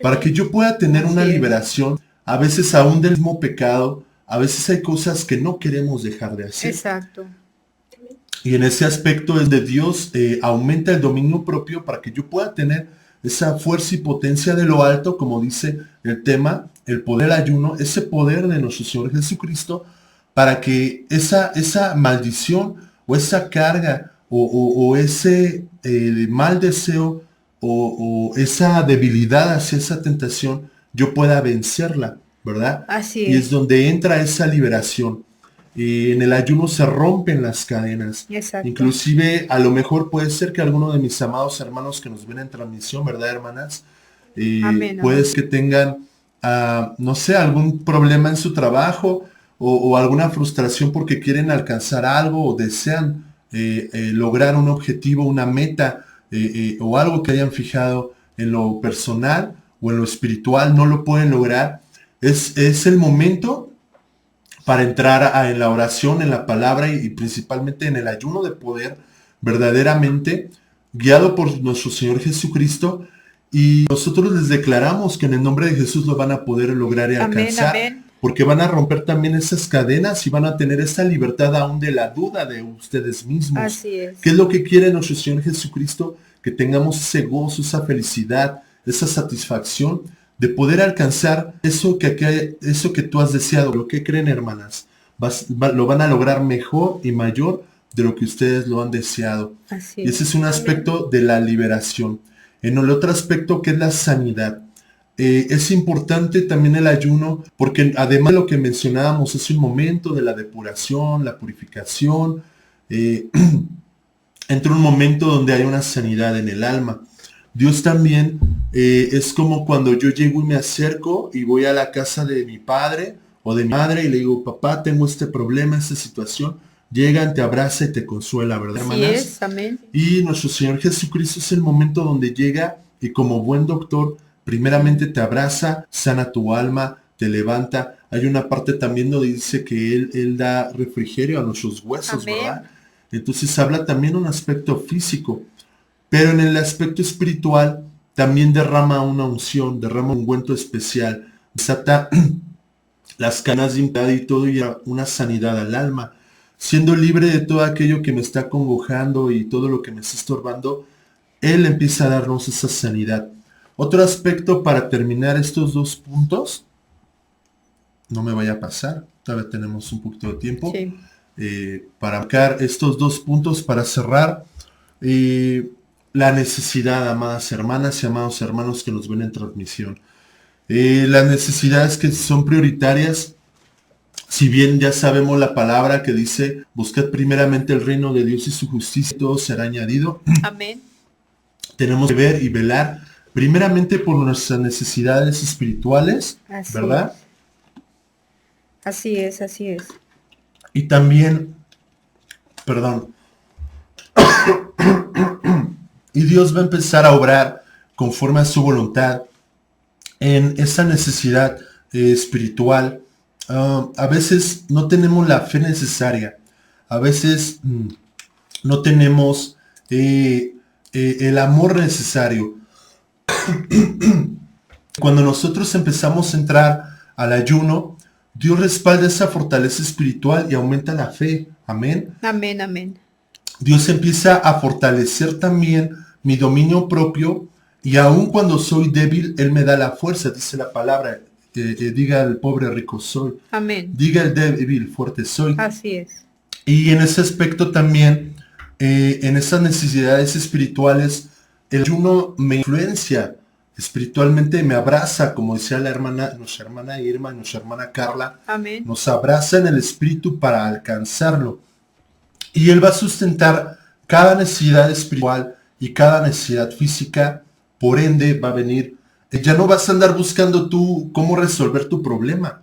Speaker 3: Para que yo pueda tener una liberación, a veces aún del mismo pecado, a veces hay cosas que no queremos dejar de hacer.
Speaker 1: Exacto.
Speaker 3: Y en ese aspecto es de Dios, aumenta el dominio propio para que yo pueda tener esa fuerza y potencia de lo alto, como dice el tema, el poder del ayuno, ese poder de nuestro Señor Jesucristo, para que esa maldición o esa carga o ese mal deseo o esa debilidad hacia esa tentación, yo pueda vencerla, ¿verdad?
Speaker 1: Así es.
Speaker 3: Y es donde entra esa liberación. En el ayuno se rompen las cadenas.
Speaker 1: Exacto.
Speaker 3: Inclusive a lo mejor puede ser que alguno de mis amados hermanos que nos ven en transmisión, ¿verdad, hermanas?
Speaker 1: Amén,
Speaker 3: puede
Speaker 1: amén.
Speaker 3: ser que tengan, no sé, algún problema en su trabajo o alguna frustración porque quieren alcanzar algo o desean lograr un objetivo, una meta o algo que hayan fijado en lo personal o en lo espiritual, no lo pueden lograr. Es el momento para entrar en la oración, en la palabra y principalmente en el ayuno de poder, verdaderamente guiado por nuestro Señor Jesucristo. Y nosotros les declaramos que en el nombre de Jesús lo van a poder lograr y alcanzar.
Speaker 1: Amén.
Speaker 3: Porque van a romper también esas cadenas y van a tener esa libertad aún de la duda de ustedes mismos.
Speaker 1: Así es.
Speaker 3: ¿Qué es lo que quiere nuestro Señor Jesucristo? Que tengamos ese gozo, esa felicidad, esa satisfacción de poder alcanzar eso que tú has deseado. Lo que creen, hermanas, lo van a lograr mejor y mayor de lo que ustedes lo han deseado.
Speaker 1: Así
Speaker 3: Y ese es un aspecto de la liberación. En el otro aspecto que es la sanidad. Es importante también el ayuno porque además de lo que mencionábamos hace un momento de la depuración, la purificación, eh, entra un momento donde hay una sanidad en el alma. Dios también es como cuando yo llego y me acerco y voy a la casa de mi padre o de mi madre y le digo, papá, tengo este problema, esta situación. Llegan, te abraza y te consuela, ¿verdad, hermanas?
Speaker 1: Así es, amén.
Speaker 3: Y nuestro Señor Jesucristo es el momento donde llega y como buen doctor, primeramente te abraza, sana tu alma, te levanta. Hay una parte también donde dice que Él da refrigerio a nuestros huesos,
Speaker 1: Amén.
Speaker 3: ¿verdad? Entonces habla también un aspecto físico, pero en el aspecto espiritual también derrama una unción, derrama un ungüento especial, desata las canas de impiedad y todo y una sanidad al alma, siendo libre de todo aquello que me está congojando y todo lo que me está estorbando. Él empieza a darnos esa sanidad. Otro aspecto para terminar estos dos puntos, no me vaya a pasar, todavía tenemos un poquito de tiempo,
Speaker 1: Sí.
Speaker 3: Para marcar estos dos puntos para cerrar. La necesidad, amadas hermanas y amados hermanos que nos ven en transmisión. Las necesidades que son prioritarias, si bien ya sabemos la palabra que dice, buscad primeramente el reino de Dios y su justicia, y todo será añadido.
Speaker 1: Amén.
Speaker 3: Tenemos que ver y velar primeramente por nuestras necesidades espirituales,
Speaker 1: Así
Speaker 3: ¿verdad?
Speaker 1: Así es, así es.
Speaker 3: Y también, perdón, y Dios va a empezar a obrar conforme a su voluntad en esa necesidad espiritual. A veces no tenemos la fe necesaria, a veces no tenemos el amor necesario. Cuando nosotros empezamos a entrar al ayuno, Dios respalda esa fortaleza espiritual y aumenta la fe. Amén.
Speaker 1: Amén, amén.
Speaker 3: Dios empieza a fortalecer también mi dominio propio y aun cuando soy débil, Él me da la fuerza, dice la palabra. Diga el pobre rico soy.
Speaker 1: Amén.
Speaker 3: Diga el débil fuerte soy.
Speaker 1: Así es.
Speaker 3: Y en ese aspecto también, en esas necesidades espirituales, el ayuno me influencia espiritualmente, me abraza, como decía nuestra hermana Irma, nuestra hermana Carla,
Speaker 1: Amén.
Speaker 3: nos abraza en el espíritu para alcanzarlo. Y Él va a sustentar cada necesidad espiritual y cada necesidad física, por ende va a venir. Ya no vas a andar buscando tú cómo resolver tu problema.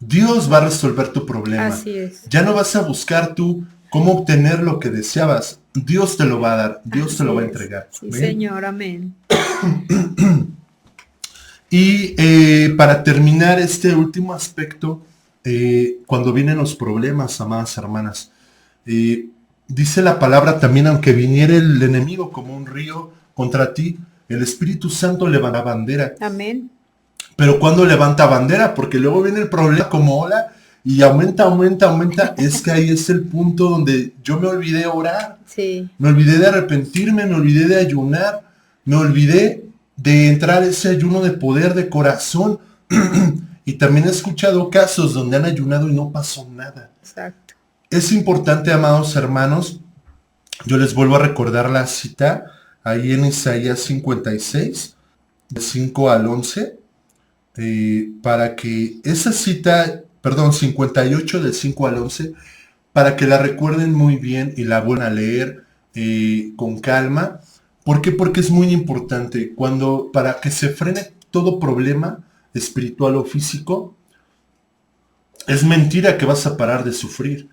Speaker 3: Dios va a resolver tu problema.
Speaker 1: Así es.
Speaker 3: Ya no vas a buscar tú cómo obtener lo que deseabas. Dios te lo va a dar, Dios
Speaker 1: Así
Speaker 3: te lo va a
Speaker 1: es.
Speaker 3: entregar.
Speaker 1: Sí,
Speaker 3: ¿Ven?
Speaker 1: Señor, amén.
Speaker 3: Y para terminar este último aspecto, cuando vienen los problemas, amadas hermanas, dice la palabra también, aunque viniera el enemigo como un río contra ti, el Espíritu Santo levanta bandera.
Speaker 1: Amén.
Speaker 3: Pero cuando levanta bandera, porque luego viene el problema como ola y aumenta, es que ahí es el punto donde yo me olvidé de orar,
Speaker 1: Sí.
Speaker 3: me olvidé de arrepentirme, me olvidé de ayunar, me olvidé de entrar a ese ayuno de poder de corazón. Y también he escuchado casos donde han ayunado y no pasó nada.
Speaker 1: Exacto.
Speaker 3: Es importante, amados hermanos, yo les vuelvo a recordar la cita ahí en Isaías 56, de 5 al 11, para que esa cita, 58 del 5 al 11, para que la recuerden muy bien y la vuelvan a leer con calma. ¿Por qué? Porque es muy importante para que se frene todo problema espiritual o físico. Es mentira que vas a parar de sufrir.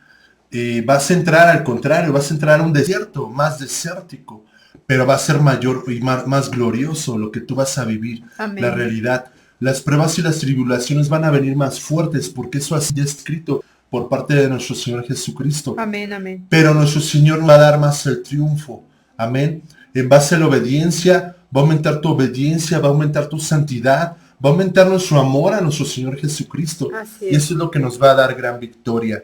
Speaker 3: Vas a entrar, al contrario, vas a entrar a un desierto más desértico, pero va a ser mayor y más glorioso lo que tú vas a vivir.
Speaker 1: Amén.
Speaker 3: La realidad. Las pruebas y las tribulaciones van a venir más fuertes, porque eso ha sido escrito por parte de nuestro Señor Jesucristo.
Speaker 1: Amén, amén.
Speaker 3: Pero nuestro Señor va a dar más el triunfo. Amén. En base a la obediencia, va a aumentar tu obediencia, va a aumentar tu santidad, va a aumentar nuestro amor a nuestro Señor Jesucristo.
Speaker 1: Así
Speaker 3: Y
Speaker 1: es.
Speaker 3: eso es lo que nos va a dar gran victoria.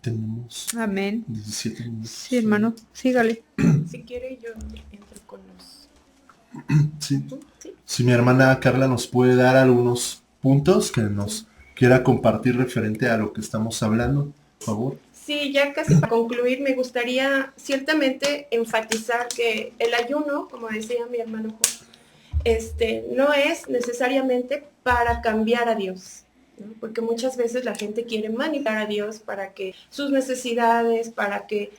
Speaker 3: Tenemos
Speaker 1: Amén.
Speaker 3: 17 minutos.
Speaker 1: Sí, hermano, sígale.
Speaker 2: Si quiere, yo entro con los...
Speaker 3: Sí.
Speaker 2: Sí.
Speaker 3: Si mi hermana Carla nos puede dar algunos puntos que nos quiera compartir referente a lo que estamos hablando, por favor.
Speaker 2: Sí, ya casi para concluir, me gustaría ciertamente enfatizar que el ayuno, como decía mi hermano Juan, no es necesariamente para cambiar a Dios, ¿no? Porque muchas veces la gente quiere manipular a Dios para que sus necesidades, para que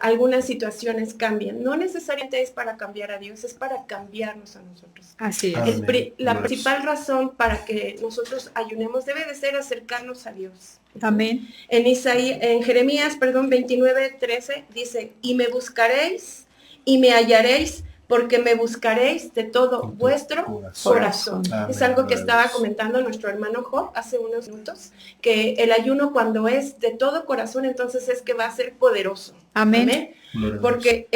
Speaker 2: algunas situaciones cambien. No necesariamente es para cambiar a Dios, es para cambiarnos a nosotros.
Speaker 1: Así es.
Speaker 2: La principal razón para que nosotros ayunemos debe de ser acercarnos a Dios.
Speaker 1: Amén.
Speaker 2: En Jeremías, 29:13 dice, y me buscaréis y me hallaréis, porque me buscaréis de todo vuestro corazón. Es algo que estaba comentando nuestro hermano Job hace unos minutos, que el ayuno cuando es de todo corazón, entonces es que va a ser poderoso.
Speaker 1: Amén.
Speaker 2: Porque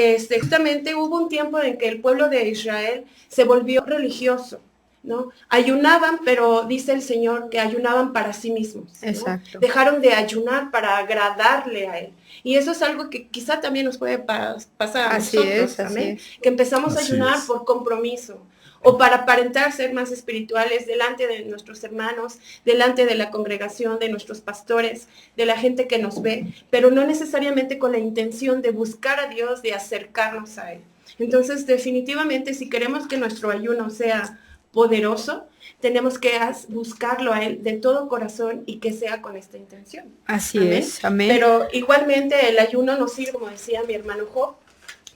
Speaker 2: justamente hubo un tiempo en que el pueblo de Israel se volvió religioso, ¿no? Ayunaban, pero dice el Señor que ayunaban para sí mismos, ¿no?
Speaker 1: Exacto.
Speaker 2: Dejaron de ayunar para agradarle a Él. Y eso es algo que quizá también nos puede pasar a nosotros, amén. Que empezamos a ayunar por compromiso o para aparentar ser más espirituales delante de nuestros hermanos, delante de la congregación, de nuestros pastores, de la gente que nos ve, pero no necesariamente con la intención de buscar a Dios, de acercarnos a Él. Entonces, definitivamente, si queremos que nuestro ayuno sea poderoso, tenemos que buscarlo a Él de todo corazón y que sea con esta intención.
Speaker 1: Así es, amén.
Speaker 2: Pero igualmente el ayuno nos sirve, como decía mi hermano Job,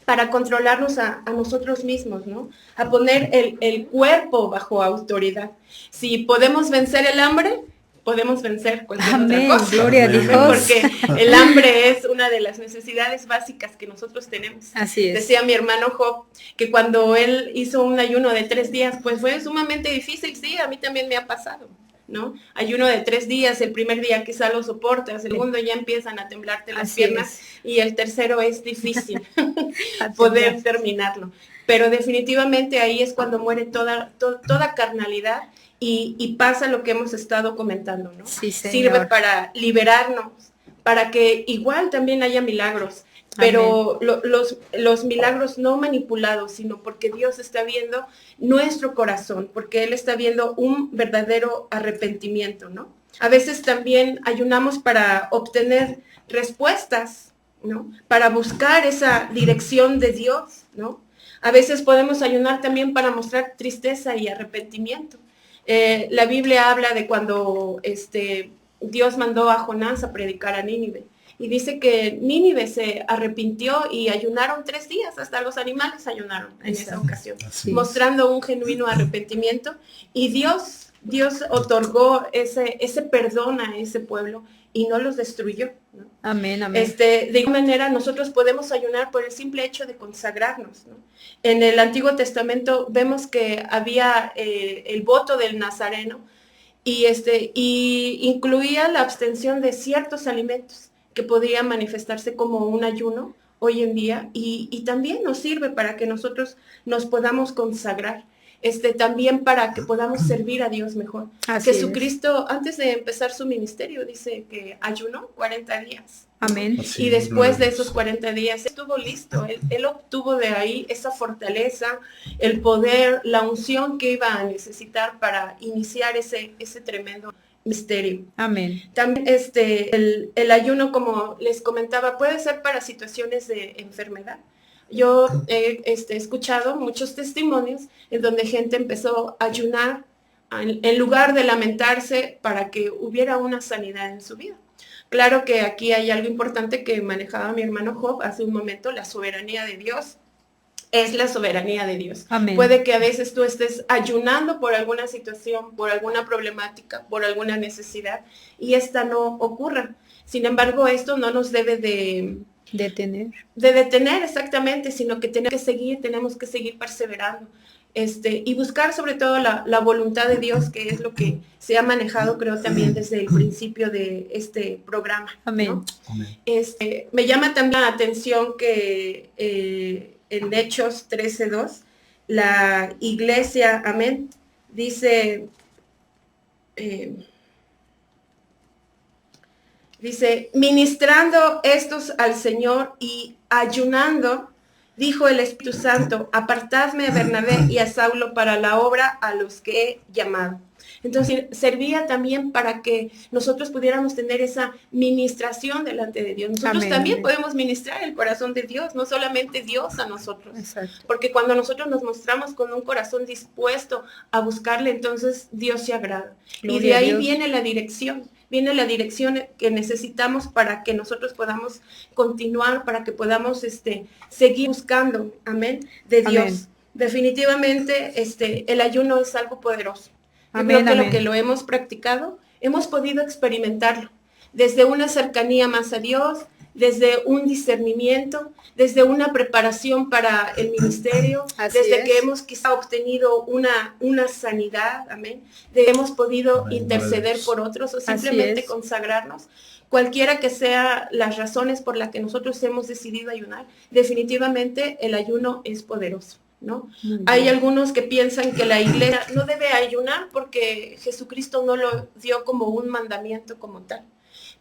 Speaker 2: para controlarnos a nosotros mismos, ¿no? A poner el cuerpo bajo autoridad. Si podemos vencer el hambre, podemos vencer cualquier otra cosa.
Speaker 1: Gloria a Dios.
Speaker 2: Porque el hambre es una de las necesidades básicas que nosotros tenemos.
Speaker 1: Así es.
Speaker 2: Decía mi hermano Job que cuando él hizo un ayuno de 3 días, pues fue sumamente difícil. Sí, a mí también me ha pasado, ¿no? Ayuno de 3 días, el primer día quizá lo soportas, el segundo ya empiezan a temblarte las piernas y el tercero es difícil poder terminarlo. Pero definitivamente ahí es cuando muere toda carnalidad y pasa lo que hemos estado comentando, ¿no?
Speaker 1: Sí, Señor.
Speaker 2: Sirve para liberarnos, para que igual también haya milagros. Pero los milagros no manipulados, sino porque Dios está viendo nuestro corazón, porque Él está viendo un verdadero arrepentimiento, ¿no? A veces también ayunamos para obtener respuestas, ¿no? Para buscar esa dirección de Dios, ¿no? A veces podemos ayunar también para mostrar tristeza y arrepentimiento. La Biblia habla de cuando Dios mandó a Jonás a predicar a Nínive. Y dice que Nínive se arrepintió y ayunaron 3 días, hasta los animales ayunaron en esa ocasión, mostrando un genuino arrepentimiento. Y Dios otorgó ese perdón a ese pueblo y no los destruyó, ¿no?
Speaker 1: Amén, amén.
Speaker 2: De igual manera, nosotros podemos ayunar por el simple hecho de consagrarnos, ¿no? En el Antiguo Testamento vemos que había el voto del Nazareno y incluía la abstención de ciertos alimentos que podría manifestarse como un ayuno hoy en día y también nos sirve para que nosotros nos podamos consagrar, también para que podamos servir a Dios mejor.
Speaker 1: Así
Speaker 2: Jesucristo, antes de empezar su ministerio, dice que ayunó 40 días.
Speaker 1: Amén.
Speaker 2: Y después de esos 40 días estuvo listo. Él obtuvo de ahí esa fortaleza, el poder, la unción que iba a necesitar para iniciar ese tremendo misterio.
Speaker 1: Amén.
Speaker 2: También el ayuno, como les comentaba, puede ser para situaciones de enfermedad. Yo he escuchado muchos testimonios en donde gente empezó a ayunar en lugar de lamentarse para que hubiera una sanidad en su vida. Claro que aquí hay algo importante que manejaba mi hermano Job hace un momento, la soberanía de Dios. Es la soberanía de Dios.
Speaker 1: Amén.
Speaker 2: Puede que a veces tú estés ayunando por alguna situación, por alguna problemática, por alguna necesidad, y esta no ocurra. Sin embargo, esto no nos debe de detener exactamente, sino que tenemos que seguir perseverando. Y buscar sobre todo la voluntad de Dios, que es lo que se ha manejado, creo, también desde el principio de este programa, ¿no?
Speaker 1: Amén.
Speaker 2: Me llama también la atención que en Hechos 13:2, la iglesia, amén, dice, ministrando estos al Señor y ayunando, Dijo el Espíritu Santo, apartadme a Bernabé y a Saulo para la obra a los que he llamado. Entonces servía también para que nosotros pudiéramos tener esa ministración delante de Dios. Nosotros también podemos ministrar el corazón de Dios, no solamente Dios a nosotros.
Speaker 1: Exacto.
Speaker 2: Porque cuando nosotros nos mostramos con un corazón dispuesto a buscarle, entonces Dios se agrada.
Speaker 1: Gloria
Speaker 2: y de ahí
Speaker 1: a Dios.
Speaker 2: viene la dirección que necesitamos para que nosotros podamos continuar, para que podamos seguir buscando, amén, de Dios.
Speaker 1: Amén.
Speaker 2: Definitivamente el ayuno es algo poderoso. Yo
Speaker 1: Amén,
Speaker 2: creo que
Speaker 1: amén.
Speaker 2: lo que lo hemos practicado, hemos podido experimentarlo, desde una cercanía más a Dios, desde un discernimiento, desde una preparación para el ministerio,
Speaker 1: Así
Speaker 2: desde
Speaker 1: es.
Speaker 2: que hemos quizá obtenido una sanidad, amén, hemos podido
Speaker 3: Amén,
Speaker 2: interceder
Speaker 3: gloria a Dios.
Speaker 2: por otros o
Speaker 1: Así
Speaker 2: simplemente
Speaker 1: es.
Speaker 2: consagrarnos. Cualquiera que sea las razones por las que nosotros hemos decidido ayunar, definitivamente el ayuno es poderoso, ¿no?
Speaker 1: Muy bien.
Speaker 2: Hay algunos que piensan que la iglesia no debe ayunar porque Jesucristo no lo dio como un mandamiento como tal.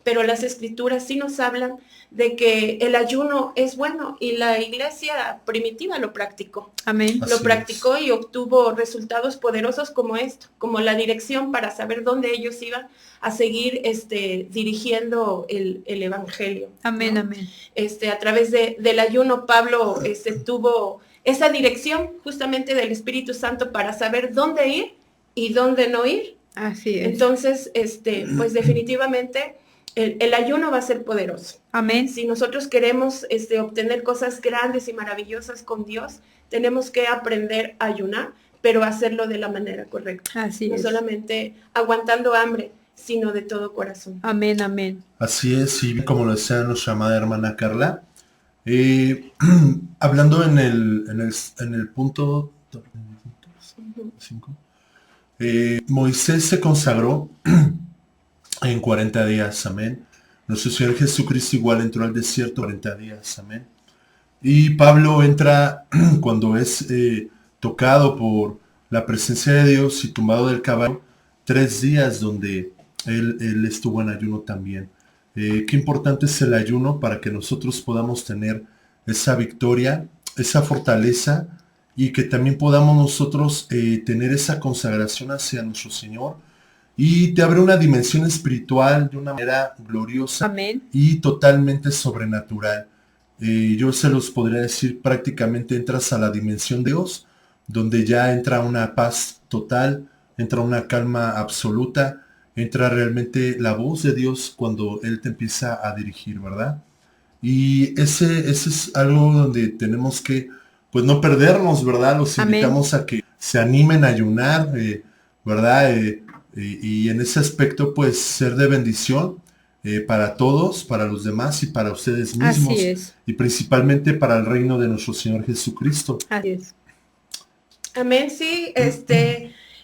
Speaker 2: Pero las escrituras sí nos hablan de que el ayuno es bueno y la iglesia primitiva lo practicó.
Speaker 1: Amén.
Speaker 3: Así
Speaker 2: Lo
Speaker 3: es.
Speaker 2: practicó y obtuvo resultados poderosos como esto, como la dirección para saber dónde ellos iban a seguir dirigiendo el evangelio.
Speaker 1: Amén,
Speaker 2: ¿no?
Speaker 1: amén.
Speaker 2: A través del ayuno, Pablo tuvo esa dirección justamente del Espíritu Santo para saber dónde ir y dónde no ir.
Speaker 1: Así es.
Speaker 2: Entonces, pues definitivamente el ayuno va a ser poderoso.
Speaker 1: Amén.
Speaker 2: Si nosotros queremos obtener cosas grandes y maravillosas con Dios, tenemos que aprender a ayunar, pero hacerlo de la manera correcta.
Speaker 1: Así
Speaker 2: No
Speaker 1: es.
Speaker 2: solamente aguantando hambre, sino de todo corazón.
Speaker 1: Amén, amén.
Speaker 3: Así es, y como lo decía nuestra amada hermana Carla, hablando en el punto 5, Moisés se consagró en 40 días, amén. Nuestro Señor Jesucristo igual entró al desierto 40 días, amén. Y Pablo entra cuando es tocado por la presencia de Dios y tumbado del caballo, 3 días donde él estuvo en ayuno también. Qué importante es el ayuno para que nosotros podamos tener esa victoria, esa fortaleza y que también podamos nosotros tener esa consagración hacia nuestro Señor y te abre una dimensión espiritual de una manera gloriosa
Speaker 1: Amén.
Speaker 3: y totalmente sobrenatural. Yo se los podría decir, prácticamente entras a la dimensión de Dios, donde ya entra una paz total, entra una calma absoluta, entra realmente la voz de Dios cuando Él te empieza a dirigir, ¿verdad? Y ese es algo donde tenemos que, pues no perdernos, ¿verdad? Los
Speaker 1: Amén.
Speaker 3: invitamos a que se animen a ayunar, ¿verdad? Y en ese aspecto, pues ser de bendición para todos, para los demás y para ustedes mismos.
Speaker 1: Así es.
Speaker 3: Y principalmente para el reino de nuestro Señor Jesucristo.
Speaker 1: Así es.
Speaker 2: Amén, sí,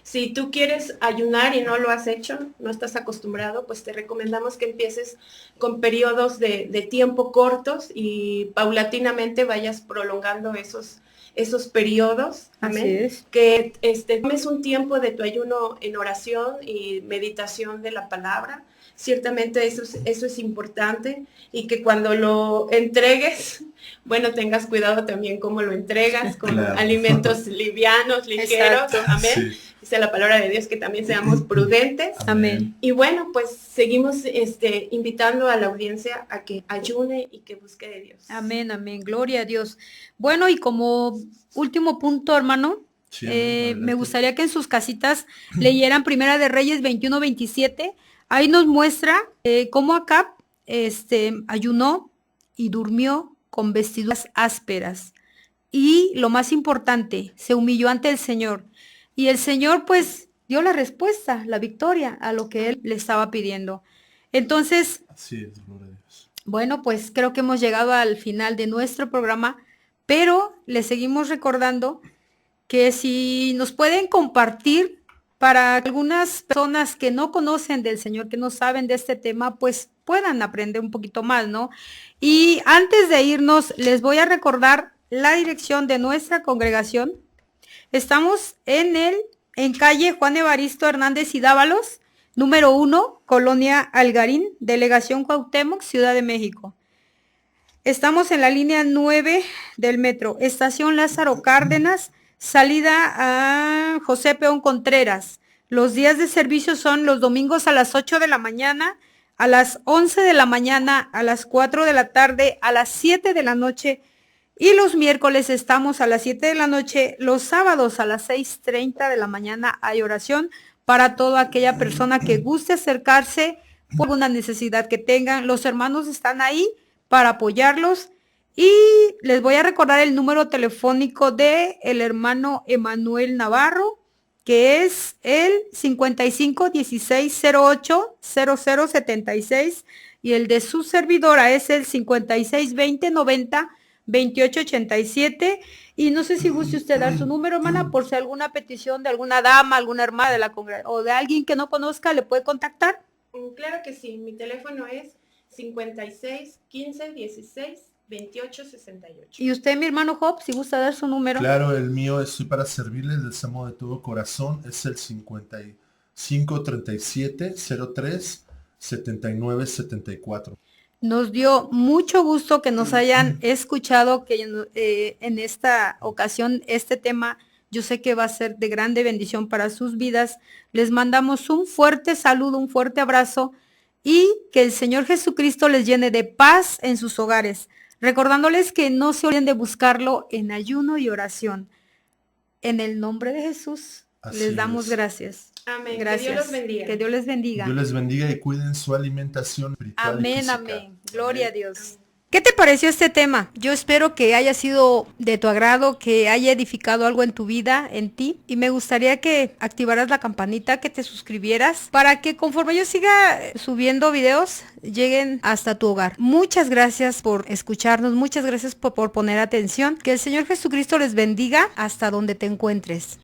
Speaker 2: si tú quieres ayunar y no lo has hecho, no estás acostumbrado, pues te recomendamos que empieces con periodos de tiempo cortos y paulatinamente vayas prolongando esos periodos, amén.
Speaker 1: Así es.
Speaker 2: Que tomes un tiempo de tu ayuno en oración y meditación de la palabra. Ciertamente eso es importante y que cuando lo entregues, bueno, tengas cuidado también cómo lo entregas, con
Speaker 3: Claro.
Speaker 2: alimentos livianos, ligeros,
Speaker 1: Exacto.
Speaker 2: amén.
Speaker 3: Sí.
Speaker 2: Dice la palabra de Dios que también seamos prudentes.
Speaker 1: Amén.
Speaker 2: Y bueno, pues seguimos invitando a la audiencia a que ayune y que busque de Dios.
Speaker 1: Amén, amén. Gloria a Dios. Bueno, y como último punto, hermano,
Speaker 3: Sí, adelante.
Speaker 1: me gustaría que en sus casitas leyeran Primera de Reyes 21-27. Ahí nos muestra cómo Acab ayunó y durmió con vestiduras ásperas. Y lo más importante, se humilló ante el Señor. Y el Señor pues dio la respuesta, la victoria a lo que él le estaba pidiendo. Entonces,
Speaker 3: Así es, gloria a Dios.
Speaker 1: bueno, pues creo que hemos llegado al final de nuestro programa, pero les seguimos recordando que si nos pueden compartir para algunas personas que no conocen del Señor, que no saben de este tema, pues puedan aprender un poquito más, ¿no? Y antes de irnos, les voy a recordar la dirección de nuestra congregación. Estamos en calle Juan Evaristo Hernández y Dávalos, número 1, Colonia Algarín, Delegación Cuauhtémoc, Ciudad de México. Estamos en la línea 9 del metro, estación Lázaro Cárdenas, salida a José Peón Contreras. Los días de servicio son los domingos a las 8 de la mañana, a las 11 de la mañana, a las 4 de la tarde, a las 7 de la noche, y los miércoles estamos a las 7 de la noche. Los sábados a las 6:30 de la mañana hay oración para toda aquella persona que guste acercarse por alguna necesidad que tengan. Los hermanos están ahí para apoyarlos, y les voy a recordar el número telefónico de el hermano Emanuel Navarro, que es el 5516080076, y el de su servidora es el 5620902887. Y no sé si guste usted dar su número, hermana, por si alguna petición de alguna dama, alguna hermana de la congregación o de alguien que no conozca le puede contactar.
Speaker 2: Claro que sí, mi teléfono es 5615162868.
Speaker 1: Y usted, mi hermano Job, si gusta dar su número.
Speaker 3: Claro, el mío estoy para servirles, les amo de todo corazón, es el 5537037974.
Speaker 1: Nos dio mucho gusto que nos hayan escuchado, que en esta ocasión este tema yo sé que va a ser de grande bendición para sus vidas. Les mandamos un fuerte saludo, un fuerte abrazo, y que el Señor Jesucristo les llene de paz en sus hogares, recordándoles que no se olviden de buscarlo en ayuno y oración. En el nombre de Jesús les damos gracias.
Speaker 2: Amén.
Speaker 1: Gracias.
Speaker 2: Que Dios los bendiga.
Speaker 1: Que Dios les bendiga.
Speaker 3: Dios les bendiga y cuiden su alimentación espiritual.
Speaker 1: Amén,
Speaker 3: y física.
Speaker 1: amén. Gloria a Dios. ¿Qué te pareció este tema? Yo espero que haya sido de tu agrado, que haya edificado algo en tu vida, en ti, y me gustaría que activaras la campanita, que te suscribieras, para que conforme yo siga subiendo videos, lleguen hasta tu hogar. Muchas gracias por escucharnos, muchas gracias por poner atención. Que el Señor Jesucristo les bendiga hasta donde te encuentres.